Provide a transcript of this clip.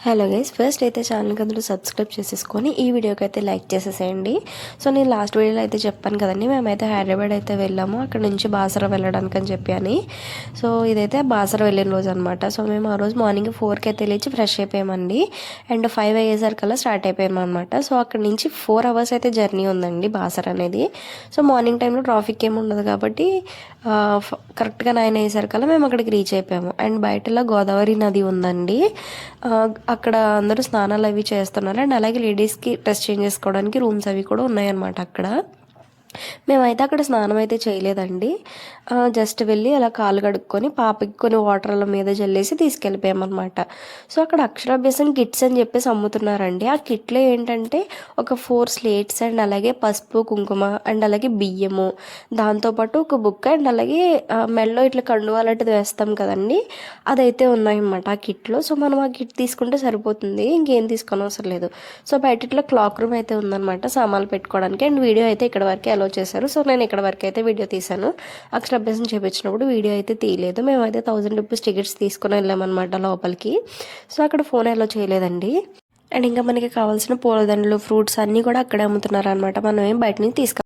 Hello guys, first అయితే ఛానల్కి అందరూ సబ్స్క్రైబ్ చేసేసుకొని ఈ వీడియోకి అయితే లైక్ చేసేసేయండి. సో నేను లాస్ట్ వీడియోలో అయితే చెప్పాను కదండి, మేమైతే హైదరాబాద్ అయితే వెళ్ళాము, అక్కడ నుంచి బాసర వెళ్ళడానికి అని చెప్పి అని. సో ఇదైతే బాసర వెళ్ళిన రోజు అనమాట. సో మేము ఆ రోజు మార్నింగ్ 4కి అయితే లేచి ఫ్రెష్ అయిపోయామండి. అండ్ 5 అయ్యేసరికల్లా స్టార్ట్ అయిపోయాము అనమాట. సో అక్కడ నుంచి 4 అవర్స్ అయితే జర్నీ ఉందండి బాసర అనేది. సో మార్నింగ్ టైంలో ట్రాఫిక్ ఏమి ఉండదు కాబట్టి కరెక్ట్గా 9 అయ్యేసరికల్లా మేము అక్కడికి రీచ్ అయిపోయాము. అండ్ బయటలో గోదావరి నది ఉందండి. అక్కడ అందరూ స్నానాలు అవి చేస్తున్నారు. అండ్ అలాగే లేడీస్కి డ్రెస్ చేంజ్ చేసుకోవడానికి రూమ్స్ అవి కూడా ఉన్నాయన్నమాట అక్కడ. మేమైతే అక్కడ స్నానం అయితే చేయలేదండి. జస్ట్ వెళ్ళి అలా కాళ్ళు కడుక్కొని పాపకి కొన్ని వాటర్ అలా మీద జల్లేసి తీసుకెళ్ళిపోయామన్నమాట. సో అక్కడ అక్షరాభ్యాసం కిట్స్ అని చెప్పేసి అమ్ముతున్నారండి. ఆ కిట్లో ఏంటంటే ఒక 4 స్లేట్స్ అండ్ అలాగే పసుపు కుంకుమ అండ్ అలాగే బియ్యము, దాంతోపాటు ఒక బుక్ అండ్ అలాగే మెల్లో ఇట్లా కండువా లాంటిది వేస్తాం కదండి, అదైతే ఉన్నాయన్నమాట ఆ కిట్లో. సో మనం ఆ కిట్ తీసుకుంటే సరిపోతుంది, ఇంకేం తీసుకోని అవసరం లేదు. సో బయట ఇట్లా క్లాక్ రూమ్ అయితే ఉందన్నమాట సామాన్లు పెట్టుకోవడానికి. అండ్ వీడియో అయితే ఇక్కడ వరకే అలో చేశారు. సో నేను ఇక్కడ వరకు అయితే వీడియో తీశాను. అక్షరాభ్యాసం చేపించినప్పుడు వీడియో అయితే తీయలేదు. మేమైతే 1000 రూపీస్ టికెట్స్ తీసుకుని వెళ్ళామన్నమాట లోపలికి. సో అక్కడ ఫోన్ అలో చేయలేదండి. అండ్ ఇంకా మనకి కావాల్సిన పూలదండలు, ఫ్రూట్స్ అన్నీ కూడా అక్కడే అమ్ముతున్నారు అనమాట. మనం ఏం బయట నుంచి